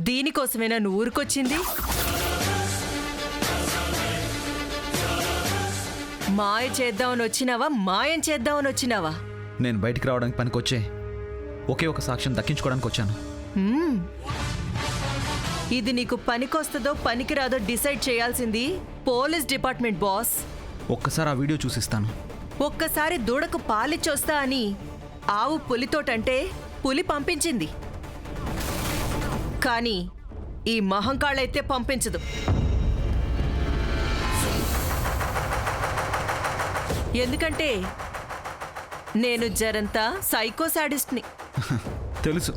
దీనికోసమేనా నువ్వు ఊరికొచ్చింది? మాయ చేద్దామని వచ్చినావా, మాయం చేద్దామని వచ్చినావా? నేను బయటికి రావడానికి పనికొచ్చే ఒకే ఒక సాక్ష్యం దక్కించుకోవడానికి వచ్చాను. ఇది నీకు పనికొస్తుందో పనికిరాదో డిసైడ్ చేయాల్సింది పోలీస్ డిపార్ట్మెంట్ బాస్. ఒక్కసారి ఆ వీడియో చూసిస్తాను. ఒక్కసారి దూడకు పాలిచ్చొస్తా అని ఆవు పులితోటంటే పులి పంపించింది, కానీ ఈ మహంకాళైతే పంపించదు. ఎందుకంటే నేను జరంతా సైకో సాడిస్ట్ని. తెలుసు,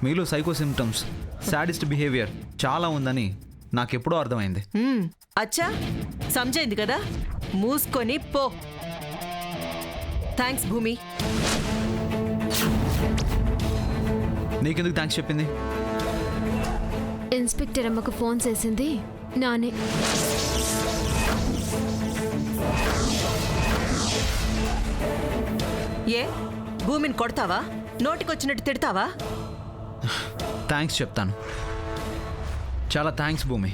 మీలో సైకో సిమ్టమ్స్, సాడిస్ట్ బిహేవియర్ చాలా ఉందని నాకెప్పుడో అర్థమైంది. అచ్చా, సమజైంది కదా, మూసుకొని పో. థ్యాంక్స్ భూమి. నీకెందుకు థ్యాంక్స్ చెప్పింది? ఇన్స్పెక్టర్ అమ్మకు ఫోన్ చేసింది నానే. ఏ భూమిని కొడతావా, నోటికొచ్చినట్టు తిడతావా? థ్యాంక్స్ చెప్తాను. చాలా థ్యాంక్స్ భూమి.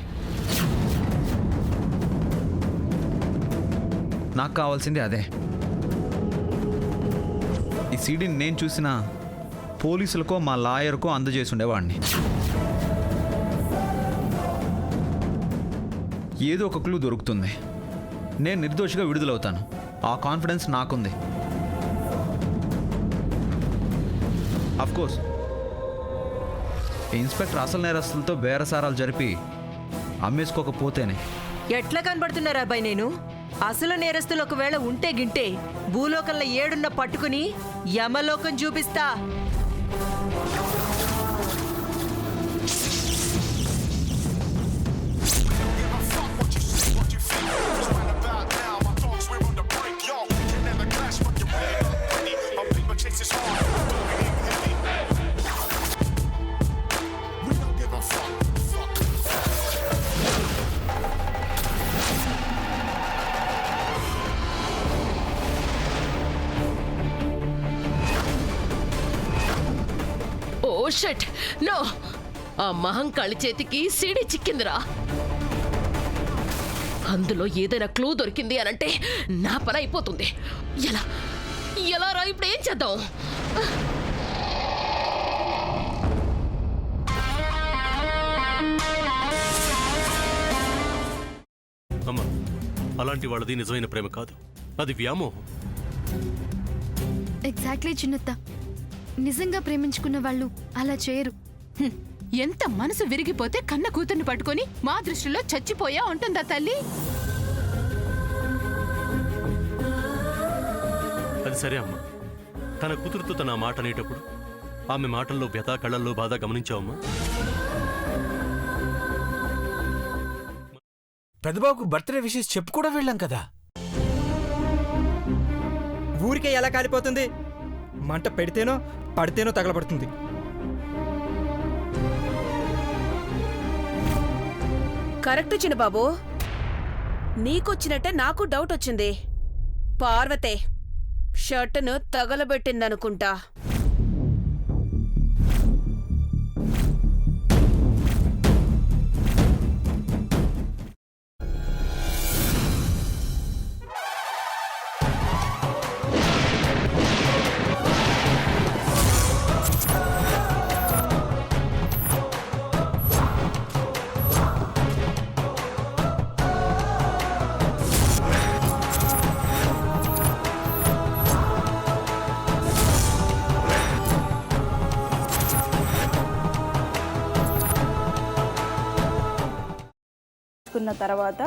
నాకు కావాల్సింది అదే. ఈ సీడీని నేను చూసిన పోలీసులకో మా లాయర్కో అందజేసి ఉండేవాడిని. ఏదో ఒక క్లూ దొరుకుతుంది, నేను నిర్దోషిగా విడుదలవుతాను. ఆ కాన్ఫిడెన్స్ నాకుంది. అఫ్కోర్స్ ఇన్స్పెక్టర్ అసలు నేరస్తులతో బేరసారాలు జరిపి అమ్మేసుకోకపోతేనే. ఎట్లా కనబడుతున్నారా అబ్బాయి నేను? అసలు నేరస్తులు ఒకవేళ ఉంటే గింటే భూలోకంలో ఏడున్న పట్టుకుని యమలోకం చూపిస్తా. ఓ షట్, నో! ఆ మహంకాళి చేతికి సీడీ చిక్కిందిరా. అందులో ఏదైనా క్లూ దొరికింది అనంటే నా పని అయిపోతుంది. ఎలా ఎలా రా, ఇప్పుడు ఏం చేద్దాం? అమ్మా, అలాంటి వాళ్ళది నిజమైన ప్రేమ కాదు, అది వ్యామోహం. ఎగ్జాక్ట్లీ చిన్నత్త, నిజంగా ప్రేమించుకున్న వాళ్ళు అలా చేయరు. ఎంత మనసు విరిగిపోతే కన్న కూతుర్ని పట్టుకొని మా దృష్టిలో చచ్చిపోయా ఉంటుందా తల్లి? అది సరే అమ్మా, తన కూతురుతో తన మాట అనేటప్పుడు ఆమె మాటల్లో వ్యథ, కళ్ళల్లో బాధ గమనించావమ్మా? పెద్దబాబుకు బర్త్డే విషెస్ చెప్పు కూడా వెళ్ళాం కదా. ఊరికే ఎలా కాలిపోతుంది? మంట పెడితేనో పడితేనో తగలబడుతుంది. కరెక్ట్ చిన్నబాబు, నీకొచ్చినట్టే నాకు డౌట్ వచ్చింది. పార్వతే షర్టును తగలబెట్టిందనుకుంటా. తర్వాత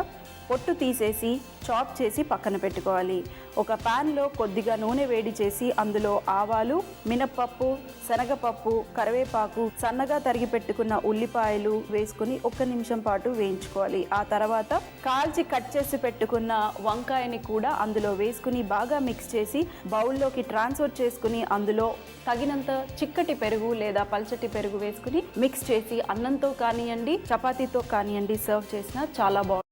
పొట్టు తీసేసి చాప్ చేసి పక్కన పెట్టుకోవాలి. ఒక ప్యాన్లో కొద్దిగా నూనె వేడి చేసి అందులో ఆవాలు, మినప్పప్పు, శనగపప్పు, కరివేపాకు, సన్నగా తరిగి పెట్టుకున్న ఉల్లిపాయలు వేసుకుని 1 నిమిషం పాటు వేయించుకోవాలి. ఆ తర్వాత కాల్చి కట్ చేసి పెట్టుకున్న వంకాయని కూడా అందులో వేసుకుని బాగా మిక్స్ చేసి బౌల్లోకి ట్రాన్స్ఫర్ చేసుకుని అందులో తగినంత చిక్కటి పెరుగు లేదా పల్చటి పెరుగు వేసుకుని మిక్స్ చేసి అన్నంతో కానివ్వండి, చపాతీతో కానివ్వండి సర్వ్ చేసినా చాలా బాగుంటుంది.